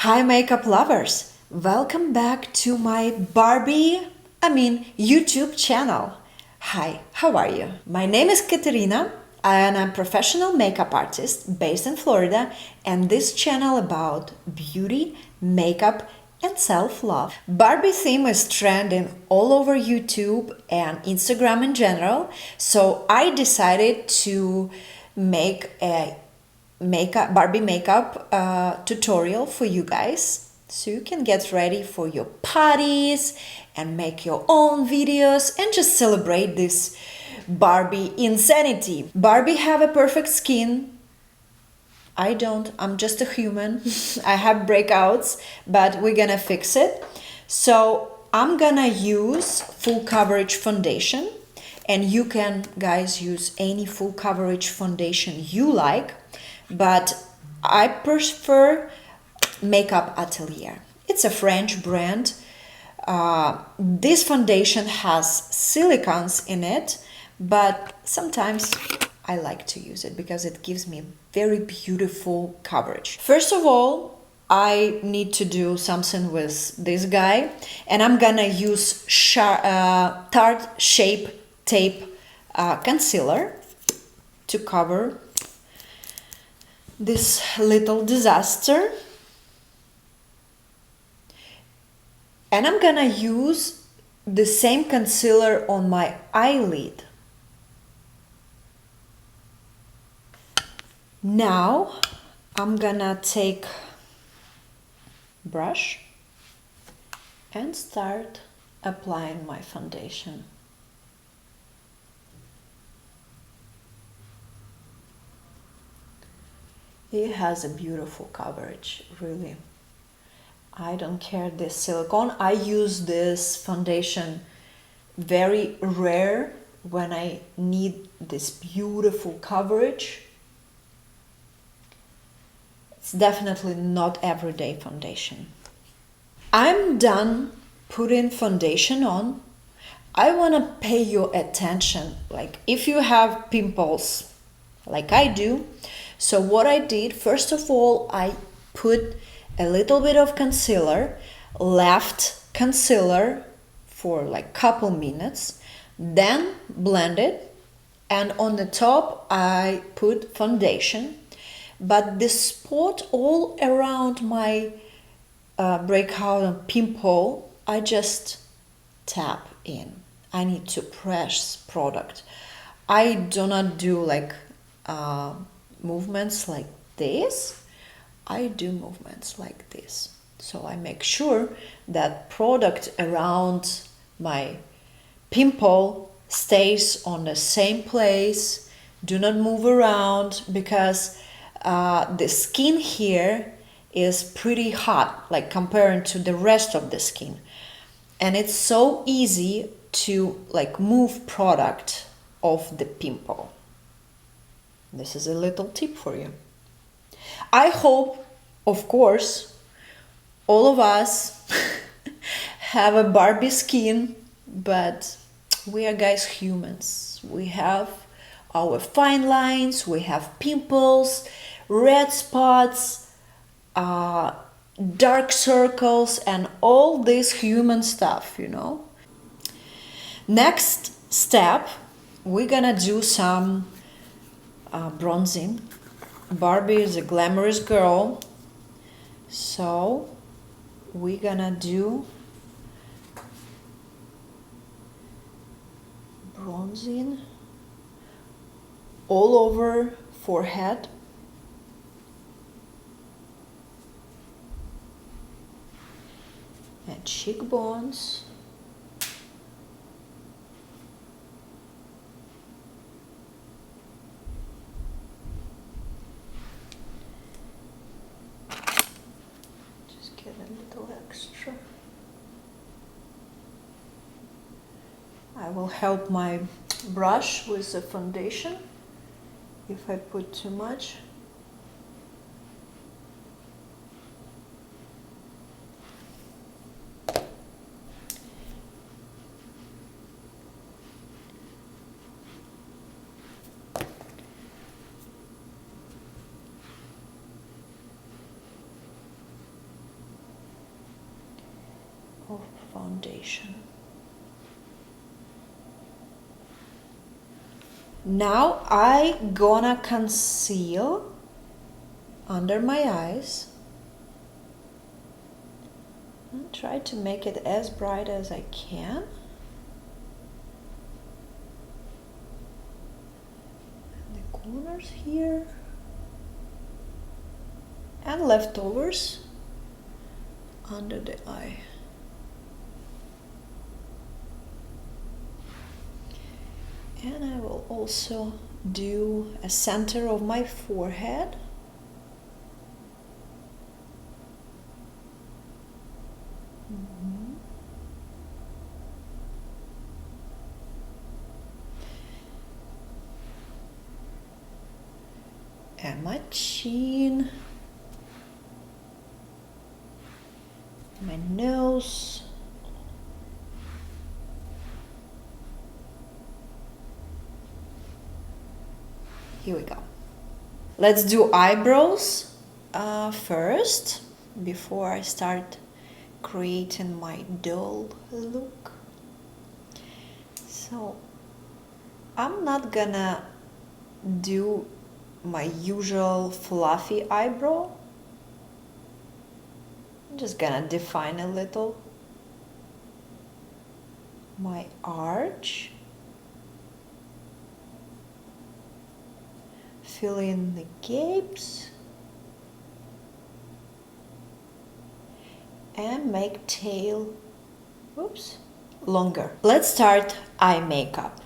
Hi makeup lovers, welcome back to my YouTube channel. Hi, how are you? My name is Katerina and I'm a professional makeup artist based in Florida, and this channel about beauty, makeup and self-love. Barbie theme is trending all over YouTube and Instagram in general, so I decided to make a Barbie makeup tutorial for you guys, so you can get ready for your parties and make your own videos and just celebrate this Barbie insanity. Barbie have a perfect skin. I don't. I'm just a human. I have breakouts, but we're gonna fix it. So I'm gonna use full coverage foundation, and you can guys use any full coverage foundation you like, but I prefer Makeup Atelier. It's a French brand. This foundation has silicons in it, but sometimes I like to use it because it gives me very beautiful coverage. First of all, I need to do something with this guy, and I'm gonna use Tarte Shape Tape concealer to cover this little disaster. And I'm gonna use the same concealer on my eyelid. Now I'm gonna take brush and start applying my foundation. It has a beautiful coverage, really. I don't care this silicone. I use this foundation very rare when I need this beautiful coverage. It's definitely not everyday foundation. I'm done putting foundation on. I want to pay your attention, like if you have pimples like I do. So what I did, first of all, I put a little bit of concealer, left concealer for like couple minutes, then blended, and on the top I put foundation. But the spot all around my breakout and pimple, I just tap in. I need to press product. I do not do like movements like this. I do movements like this. So I make sure that product around my pimple stays on the same place. Do not move around, because the skin here is pretty hot, like compared to the rest of the skin. And it's so easy to like move product off the pimple. This is a little tip for you. I hope, of course, all of us have a Barbie skin, but we are guys humans. We have our fine lines, we have pimples, red spots, dark circles, and all this human stuff, you know. Next step, we're gonna do some bronzing. Barbie is a glamorous girl, so we're gonna do bronzing all over forehead, and cheekbones, get a little extra. I will help my brush with the foundation if I put too much. of foundation. Now I gonna conceal under my eyes and try to make it as bright as I can. And the corners here and leftovers under the eye. And I will also do a center of my forehead. And my chin, my nose, here we go. Let's do eyebrows first before I start creating my doll look. So I'm not gonna do my usual fluffy eyebrow. I'm just gonna define a little my arch, fill in the gapes, and make tail, longer. Let's start eye makeup.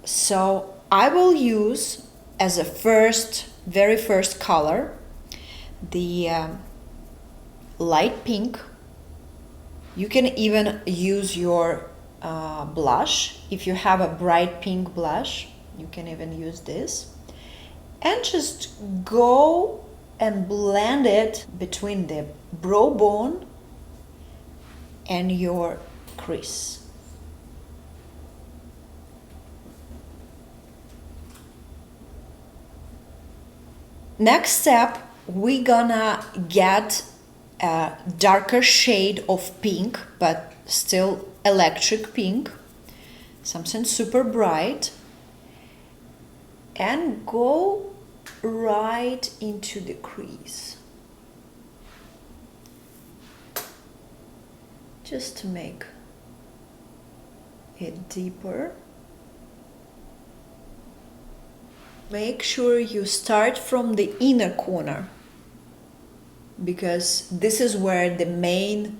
So I will use as a very first color the light pink. You can even use your blush. If you have a bright pink blush, you can even use this. And just go and blend it between the brow bone and your crease. Next step, we're gonna get a darker shade of pink, but still electric pink, something super bright, and go right into the crease, just to make it deeper. Make sure you start from the inner corner, because this is where the main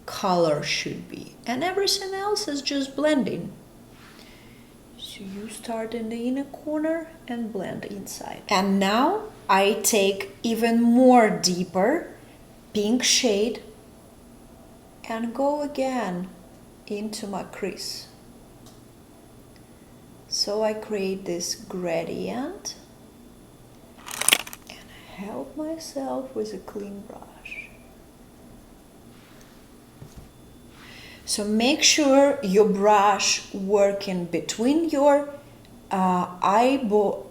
color should be, and everything else is just blending. So you start in the inner corner and blend inside. And now I take even more deeper pink shade and go again into my crease. So I create this gradient and help myself with a clean brush. So make sure your brush working between your eyebrow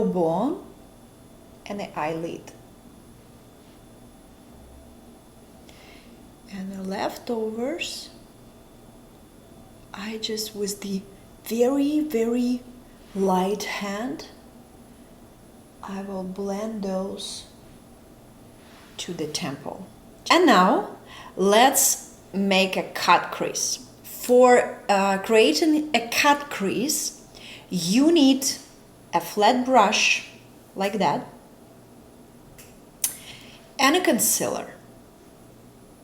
bone and the eyelid. And the leftovers, I just with the very light hand, I will blend those to the temple. And now let's make a cut crease. For creating a cut crease, you need a flat brush like that and a concealer.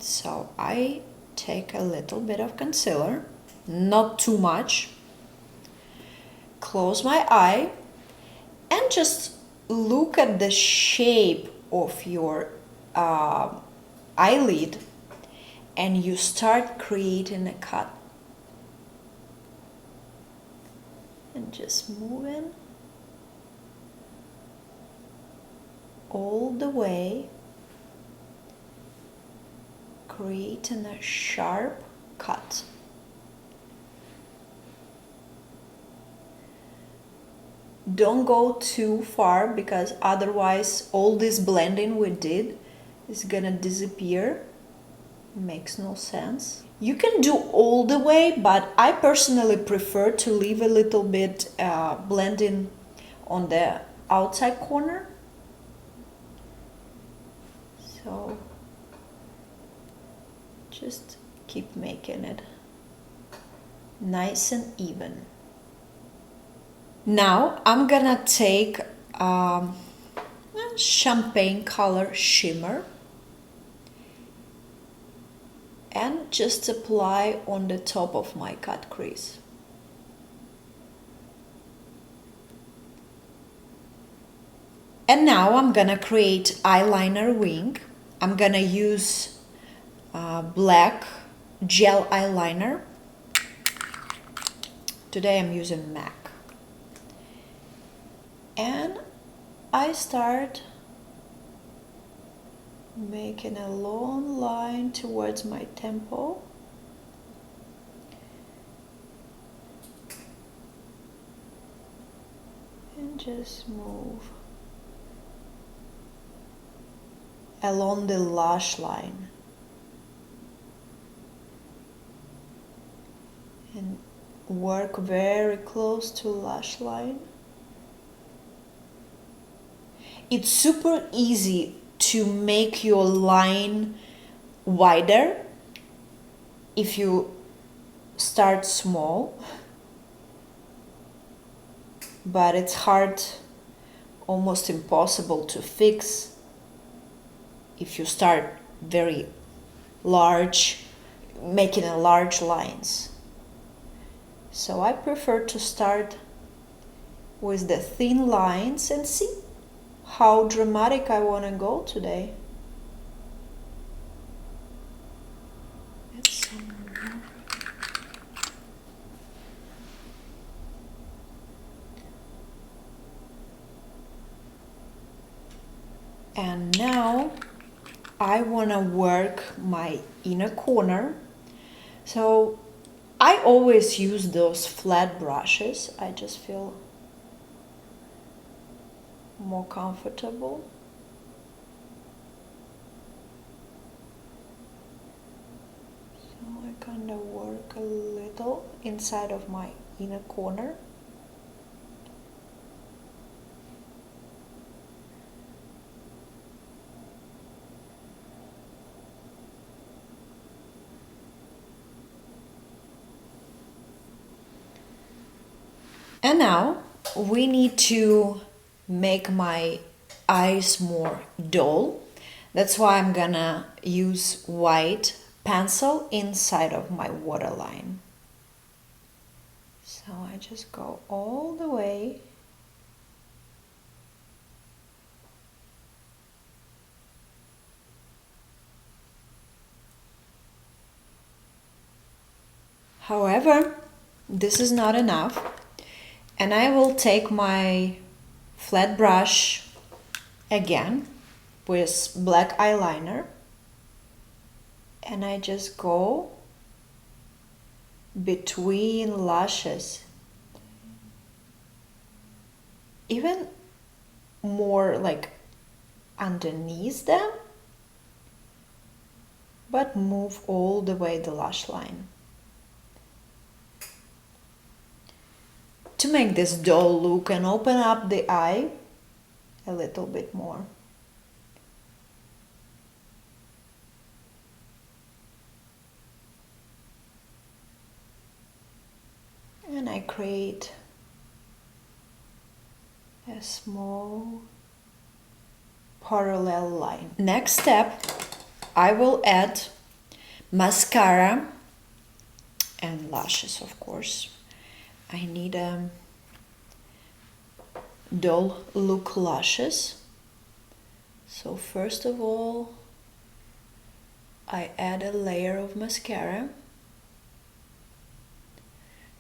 So I take a little bit of concealer, not too much. Close my eye and just look at the shape of your eyelid, and you start creating a cut. And just moving all the way, creating a sharp cut. Don't go too far, because otherwise all this blending we did is gonna disappear Makes no sense. You can do all the way, but I personally prefer to leave a little bit blending on the outside corner. So just keep making it nice and even. Now I'm gonna take champagne color shimmer and just apply on the top of my cut crease. And now I'm gonna create eyeliner wing. I'm gonna use black gel eyeliner. Today I'm using MAC. And I start making a long line towards my temple. And just move along the lash line. And work very close to lash line. It's super easy to make your line wider if you start small, but it's hard, almost impossible to fix if you start very large, making a large lines. So I prefer to start with the thin lines and see how dramatic I want to go today. And now I want to work my inner corner. So I always use those flat brushes. I just feel more comfortable. So I kind of work a little inside of my inner corner. And now we need to make my eyes more dull. That's why I'm gonna use white pencil inside of my waterline. So I just go all the way. However, this is not enough. And I will take my flat brush again with black eyeliner, and I just go between lashes, even more like underneath them, but move all the way the lash line. To make this dull look and open up the eye a little bit more. And I create a small parallel line. Next step, I will add mascara and lashes, of course. I need dull look lashes. So first of all, I add a layer of mascara.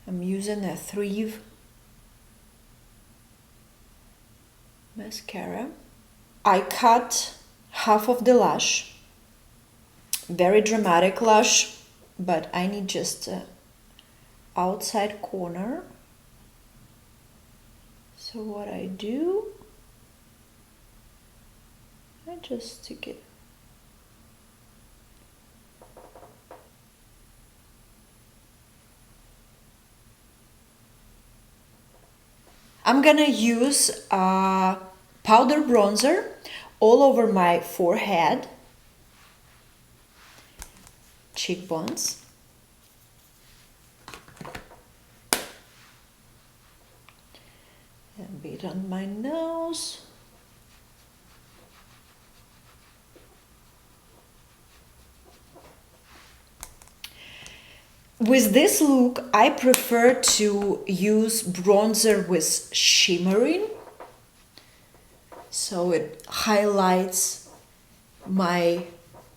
I'm using a 3 mascara. I cut half of the lash. Very dramatic lash, but I need just a outside corner. So what I do, I just stick it I'm gonna use powder bronzer all over my forehead, cheekbones, a bit on my nose. With this look, I prefer to use bronzer with shimmering, so it highlights my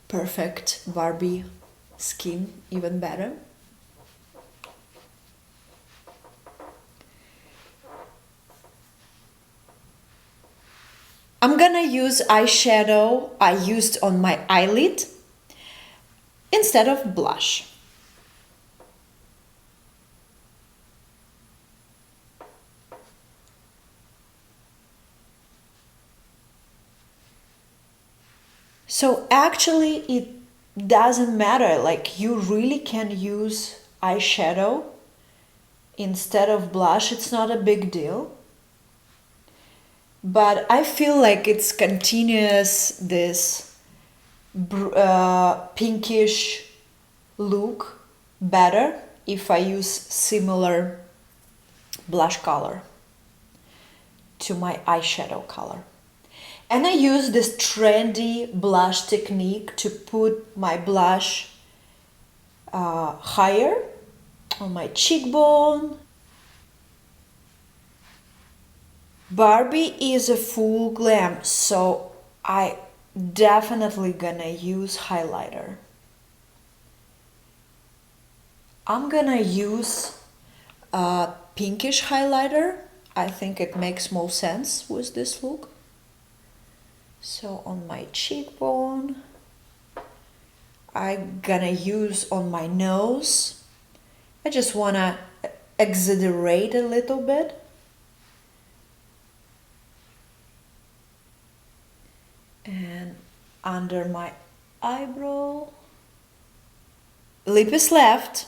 perfect Barbie skin even better. I'm gonna use eyeshadow I used on my eyelid instead of blush. So actually it doesn't matter, like you really can use eyeshadow instead of blush, it's not a big deal. But I feel like it's continuous, this pinkish look better if I use similar blush color to my eyeshadow color. And I use this trendy blush technique to put my blush higher on my cheekbone. Barbie is a full glam, so I definitely gonna use highlighter. I'm gonna use a pinkish highlighter. I think it makes more sense with this look. So on my cheekbone, I'm gonna use on my nose. I just wanna exaggerate a little bit. And under my eyebrow. Lip is left.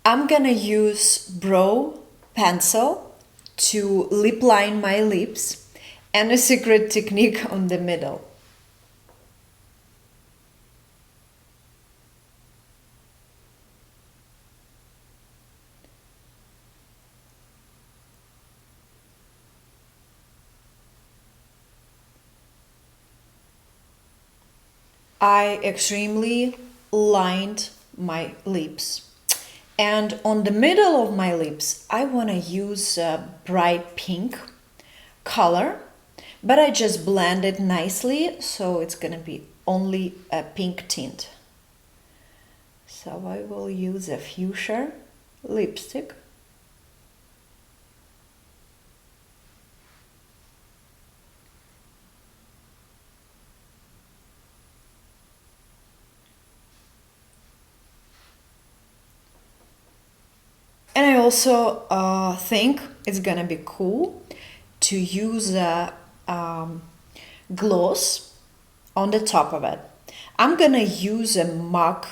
I'm gonna use brow pencil to lip line my lips, and a secret technique on the middle. I extremely lined my lips. And on the middle of my lips, I want to use a bright pink color, but I just blend it nicely, so it's going to be only a pink tint. So I will use a fuchsia lipstick. And I also think it's gonna be cool to use a gloss on the top of it. I'm gonna use a MAC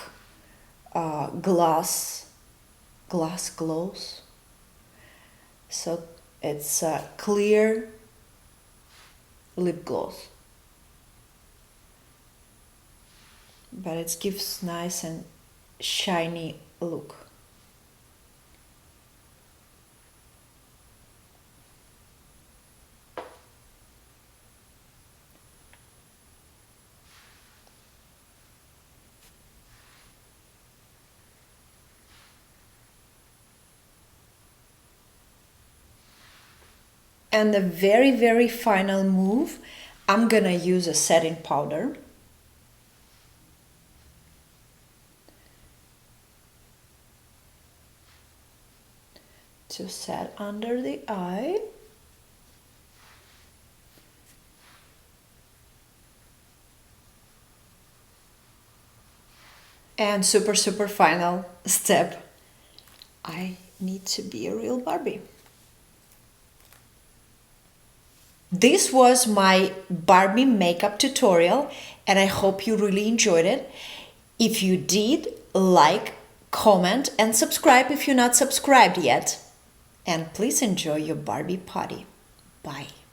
glass gloss. So it's a clear lip gloss, but it gives nice and shiny look. And the very final move, I'm gonna use a setting powder. To set under the eye. And super final step, I need to be a real Barbie. This was my Barbie makeup tutorial, and I hope you really enjoyed it. If you did, like, comment, and subscribe if you're not subscribed yet. And please enjoy your Barbie party. Bye.